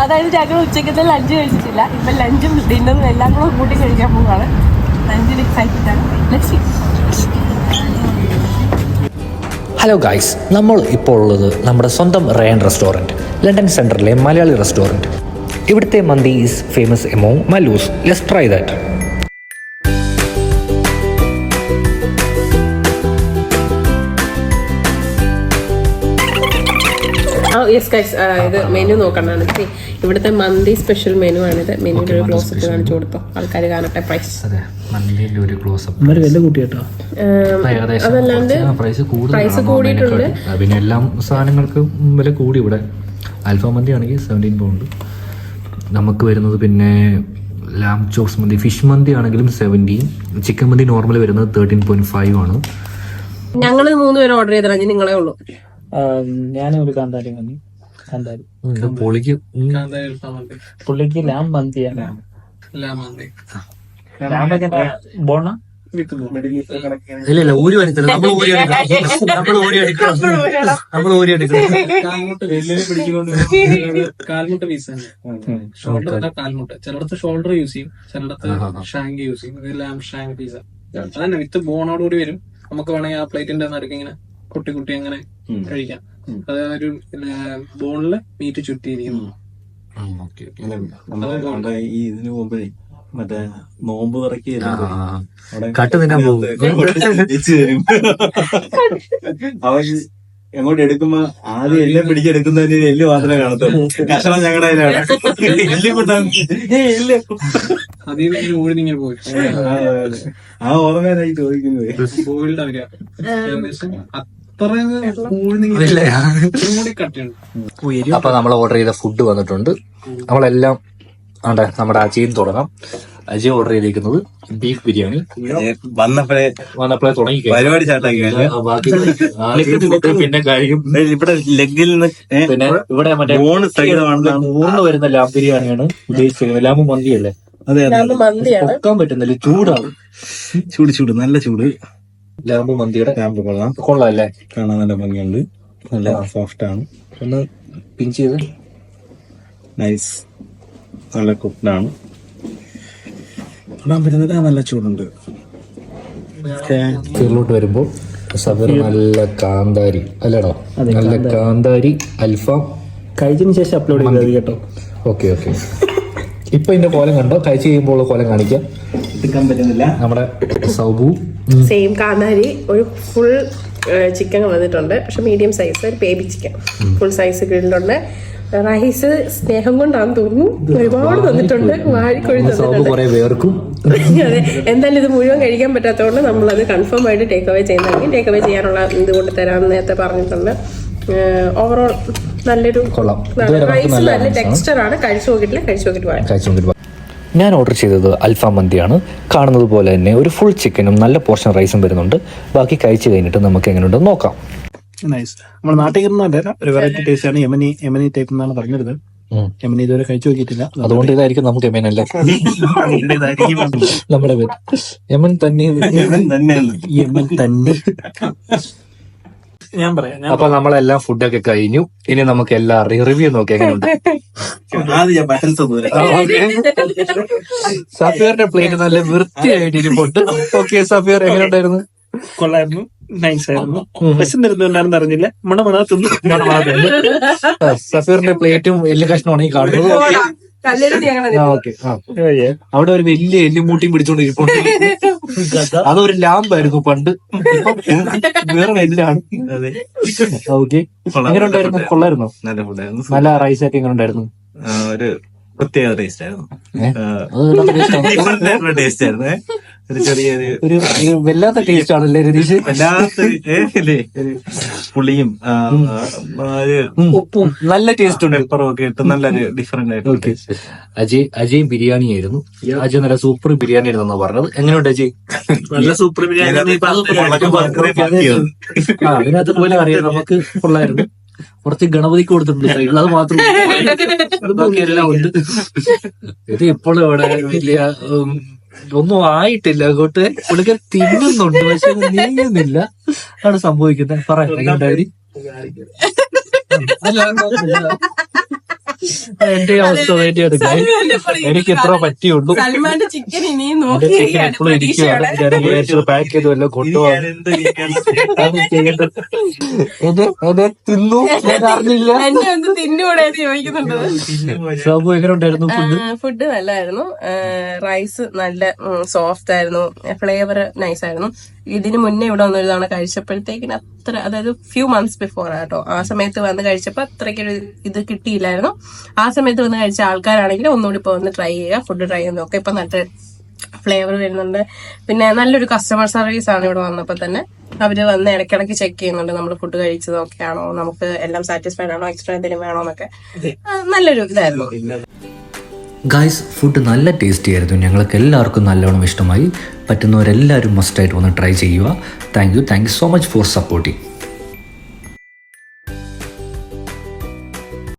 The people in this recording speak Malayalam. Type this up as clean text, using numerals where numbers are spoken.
അതായത് ഞങ്ങൾ ഉച്ചക്കത്തെ ലഞ്ച് കഴിച്ചിട്ടില്ല. ഇപ്പൊ ലഞ്ചും ഡിന്നറും എല്ലാം കൂടെ കൂട്ടി കഴിക്കാൻ പോവാണ്. ലഞ്ചിൽ എക്സൈറ്റഡ് ആണ്. ഹലോ ഗായ്സ്, നമ്മൾ ഇപ്പോൾ ഉള്ളത് നമ്മുടെ സ്വന്തം റയൻ റെസ്റ്റോറൻറ്റ്, ലണ്ടൻ സെൻറ്ററിലെ മലയാളി റെസ്റ്റോറൻറ്റ്. ഇവിടുത്തെ mandi is famous among Mallus. Let's try that. Yes guys, ഇത് മെനു നോക്കണ്ടാണ്. ഇവിടുത്തെ മന്തി സ്പെഷ്യൽ മെനു ആണിത്. മെനുവിന്റെ ഒരു ക്ലോസ് അപ്പ് കാണിച്ചു കൊടുത്തോ, ആൾക്കാർ കാണട്ടെ. പ്രൈസ് അതല്ലാണ്ട് പ്രൈസ് കൂടിയിട്ടുണ്ട്. പിന്നെ എല്ലാം സാധനങ്ങൾക്കും വില കൂടി. ഇവിടെ അൽഫാം മന്തി ആണെങ്കിൽ 17 പൗണ്ട് നമുക്ക് വരുന്നത്. പിന്നെ ലാം ചോപ്സ് മന്തി, ഫിഷ് മന്തി ആണെങ്കിലും 17. ചിക്കൻ മന്തി നോർമൽ വരുന്നത് 13.5 ആണ്. ഞങ്ങൾ 3 പേര് ഓർഡർ ചെയ്തിറങ്ങി, നിങ്ങളെ ഉള്ളൂ. ഞാനൊരു കാന്താരി മന്തി. കാന്താരി പുള്ളിക്ക് ലാം മന്തിയാണ്. ബോണ ഇല്ല ഊരി വരത്തില്ല. നമ്മൾ ഊരി എടുക്കണം. കാൽമുട്ട പീസാണ്. ഷോൾഡർ കാൽമുട്ട. ചിലടത്ത് ഷോൾഡർ യൂസ് ചെയ്യും, ചിലടത്ത് ഷാങ്ക് യൂസ് ചെയ്യും. ലാം ഷാങ്ക് പീസ അതന്നെ വിത്ത് ബോണോടുകൂടി വരും. നമുക്ക് വേണമെങ്കിൽ ആ പ്ലേറ്റിന്റെ നടുക്ക് ഇങ്ങനെ കുട്ടി കുട്ടി അങ്ങനെ കഴിക്കാം. അത് ഒരു ബോണില് മീറ്റ് ചുറ്റിയിരിക്കുന്നു. ഇതിനു മുമ്പേ മറ്റേ നോമ്പ് തുറക്കി കട്ട് തിന്നാൻ പോകും. എങ്ങോട്ട് എടുക്കുമ്പോ ആദ്യം എല്ലാം പിടിച്ചെടുക്കുന്നതിന് എല്ല് മാത്രമേ കാണത്തുള്ളൂ. കഷണം ഞങ്ങളുടെ ഊഴിങ്ങനെ പോയി ആ ഓർമ്മയായി ചോദിക്കുന്നത്. ബോയിൽഡ് അവര് അപ്പൊ നമ്മൾ ഓർഡർ ചെയ്ത ഫുഡ് വന്നിട്ടുണ്ട്. നമ്മളെല്ലാം നമ്മുടെ അജയും തുടങ്ങാം. അജയ് ഓർഡർ ചെയ്തിരിക്കുന്നത് ബീഫ് ബിരിയാണി. വന്നപ്പോഴേ തുടങ്ങി പരിപാടി സ്റ്റാർട്ടാക്കി. പിന്നെ കഴിയും. ഇവിടെ ലെഗിൽ നിന്ന് പിന്നെ ഇവിടെ മറ്റേ ഊർന്ന് വരുന്ന ലാം ബിരിയാണിയാണ് ഉദ്ദേശിച്ചത്. ലാമ്പ് മന്തിയല്ലേ? അതെ, പൊക്കാൻ പറ്റുന്നില്ല, ചൂടാവും. ചൂട് നല്ല ചൂട്. ലാമ്പ് മന്തിയുടെ ലാമ്പ് കൊള്ളാം അല്ലേ? കാണാൻ നല്ല ഭംഗിയുണ്ട്, നല്ല സോഫ്റ്റ് ആണ്. ഒന്ന് പിഞ്ച് ചെയ്ത് നൈസ്, നല്ല കുക്ക്ഡാണ്. തൊടാൻ പറ്റുന്നത് നല്ല ചൂടുണ്ട്. കീറിലോട്ട് വരുമ്പോൾ സഫീർ നല്ല കാന്താരി അല്ലേടോ? നല്ല കാന്താരി അൽഫാം കഴിച്ചതിന് ശേഷം അപ്ലോഡ് ചെയ്തത് കേട്ടോ. ഓക്കെ. ഇപ്പൊ ഇതിന്റെ കോലം കണ്ടോ? കഴിച്ച് കഴിയുമ്പോൾ കോലം കാണിക്കാം. എടുക്കാൻ പറ്റുന്നില്ല. നമ്മുടെ സൗബു സെയിം കാന്താരി ഒരു ഫുൾ ചിക്കൻ വന്നിട്ടുണ്ട്. പക്ഷെ മീഡിയം സൈസ്, ഒരു ബേബി ചിക്കൻ ഫുൾ സൈസ് ഗ്രില്ലുണ്ട്. റൈസ് സ്നേഹം കൊണ്ടാന്ന് തോന്നുന്നു ഒരുപാട് തന്നിട്ടുണ്ട്. വാഴിക്കൊഴി വേർക്കും. അതെ, എന്തായാലും ഇത് മുഴുവൻ കഴിക്കാൻ പറ്റാത്തതുകൊണ്ട് നമ്മളത് കൺഫേം ആയിട്ട് ടേക്ക് അവേ ചെയ്യുന്നതായിരിക്കും. ടേക്ക് അവേ ചെയ്യാനുള്ള ഇത് കൊണ്ട് തരാമെന്ന് നേരത്തെ പറഞ്ഞിട്ടുണ്ട്. ഓവറോൾ നല്ലൊരു റൈസ് നല്ല ടെക്സ്ചർ ആണ്. കഴിച്ചു നോക്കിയിട്ട് ഞാൻ ഓർഡർ ചെയ്തത് അൽഫാം മന്തിയാണ്. കാണുന്നത് പോലെ തന്നെ ഒരു ഫുൾ ചിക്കനും നല്ല പോർഷൻ റൈസും വരുന്നുണ്ട്. ബാക്കി കഴിച്ചു കഴിഞ്ഞിട്ട് നമുക്ക് എങ്ങനെയുണ്ടെന്ന് നോക്കാം. നൈസ്. നമ്മുടെ നാട്ടിൽ കിട്ടുന്നതല്ല, ഒരു വെറൈറ്റി ടേസ്റ്റ് ആണ്. യമനി ടൈപ്പ് എന്നാണ് പറഞ്ഞിരുന്നത്. യമനി ഇതുവരെ കഴിച്ചു നോക്കിയിട്ടില്ല, അതുകൊണ്ട് ഇതായിരിക്കും നമുക്ക് യമൻ അല്ല. നമ്മുടെ യമൻ തന്നെ. ഞാൻ പറയാം. അപ്പൊ നമ്മളെല്ലാം ഫുഡൊക്കെ കഴിഞ്ഞു. ഇനി നമുക്ക് എല്ലാ റിവ്യൂ നോക്കി എങ്ങനെയുണ്ട്. സഫീറിന്റെ പ്ലേറ്റ് നല്ല വൃത്തിയായിട്ട് ഇരിപ്പുണ്ട്. ഓക്കെ സഫീർ, എങ്ങനെയുണ്ടായിരുന്നു? കൊള്ളായിരുന്നു, നൈസ് ആയിരുന്നു. വിശന്നിരുന്നുണ്ടായിരുന്നു, അറിഞ്ഞില്ല. മണമണത്തുന്നു. സഫീറിന്റെ പ്ലേറ്റും എല്ല് കഷ്ണമാണ് ഈ കാണുന്നത്. അവിടെ ഒരു വലിയ എല്ലുമൂട്ടിയും പിടിച്ചോണ്ട് ഇരിപ്പുണ്ട്. അതൊരു ലാമ്പായിരുന്നു പണ്ട്, വേറെ എല്ലാണ്. ഓക്കെ, എങ്ങനെ ഉണ്ടായിരുന്നു? കൊള്ളായിരുന്നോ? നല്ല ഫുഡായിരുന്നു. നല്ല റൈസ് ഒക്കെ എങ്ങനെ ഉണ്ടായിരുന്നു? ഒരു പ്രത്യേക ടേസ്റ്റ് ആയിരുന്നു. ടേസ്റ്റ് ആയിരുന്നു. ഒരു ചെറിയൊരു വല്ലാത്ത ടേസ്റ്റ് ആണല്ലേ രതീഷ്? വല്ലാത്ത പുളിയും ഉപ്പും നല്ല ടേസ്റ്റ് ഉണ്ട്. പെപ്പറൊക്കെ ഇട്ട് നല്ലൊരു ഡിഫറെന്റ് ആയിട്ട്. അജയ് ബിരിയാണി ആയിരുന്നു. അജയ് നല്ല സൂപ്പർ ബിരിയാണി ആയിരുന്നു പറഞ്ഞത്. എങ്ങനെയുണ്ട് അജയ്? നല്ല സൂപ്പർ ബിരിയാണി. അതിനകത്ത് പോലെ അറിയാം നമുക്ക്. കൊള്ളായിരുന്നു. കുറച്ച് ഗണപതിക്ക് കൊടുത്തിട്ടുണ്ട് സൈഡിൽ, അത് മാത്രം. ബാക്കി എല്ലാം ഉണ്ട്. ഇത് ഇപ്പോഴും ഇവിടെ വലിയ ഒന്നും ആയിട്ടില്ല. അങ്ങോട്ട് പുള്ളിക്ക് തിന്നുന്നുണ്ട്, പക്ഷെ നീങ്ങുന്നില്ല. ആണ് സംഭവിക്കുന്നത്. പറയാം എങ്ങനെയുണ്ടായി? എന്റെ അവസ്ഥ തന്നെയാണ്. എനിക്ക് ഇത്ര പറ്റിയുള്ളൂ. സൽമാന്റെ ചിക്കൻ ഇനിയും എന്റെ ചിക്കൻ എപ്പോഴും ഇരിക്കുകയാണ്. ഞാൻ വിചാരിച്ചത് പാക്ക് ചെയ്ത് വല്ല കൊണ്ടുപോകാൻ തിന്നു. ഞാൻ അറിഞ്ഞില്ല. എന്നെ ഒന്ന് തിന്നുകൂടെ ചോദിക്കുന്നുണ്ട്. ഷാബു എങ്ങനെ ഉണ്ടായിരുന്നു ഫുഡ്? ഫുഡ് നല്ലതായിരുന്നു. റൈസ് നല്ല സോഫ്റ്റ് ആയിരുന്നു, ഫ്ലേവർ നൈസ് ആയിരുന്നു. ഇതിന് മുന്നേ ഇവിടെ വന്നൊരു തവണ കഴിച്ചപ്പോഴത്തേക്കിന് അത്ര, അതായത് ഫ്യൂ മന്ത്സ് ബിഫോർ ആട്ടോ, ആ സമയത്ത് വന്ന് കഴിച്ചപ്പോൾ അത്രയ്ക്കൊരു ഇത് കിട്ടിയില്ലായിരുന്നു. ആ സമയത്ത് വന്ന് കഴിച്ച ആൾക്കാരാണെങ്കിൽ ഒന്നുകൂടി ഇപ്പോൾ വന്ന് ട്രൈ ചെയ്യുക, ഫുഡ് ട്രൈ ചെയ്യുന്ന നോക്കുക. ഇപ്പൊ നല്ല ഫ്ലേവർ വരുന്നുണ്ട്. പിന്നെ നല്ലൊരു കസ്റ്റമർ സർവീസ് ആണ് ഇവിടെ വന്നപ്പോൾ തന്നെ. അവര് വന്ന് ഇടയ്ക്കിടയ്ക്ക് ചെക്ക് ചെയ്യുന്നുണ്ട് നമ്മൾ ഫുഡ് കഴിച്ചത് ഓക്കെ ആണോ, നമുക്ക് എല്ലാം സാറ്റിസ്ഫൈഡ് ആണോ, എക്സ്ട്രാ എന്തെങ്കിലും വേണോ എന്നൊക്കെ. നല്ലൊരു ഇതായിരുന്നു. ഗായ്സ്, ഫുഡ് നല്ല ടേസ്റ്റി ആയിരുന്നു. ഞങ്ങൾക്ക് എല്ലാവർക്കും നല്ലോണം ഇഷ്ടമായി. പറ്റുന്നവരെല്ലാവരും മസ്റ്റായിട്ട് വന്ന് ട്രൈ ചെയ്യുക. Thank you so much for supporting.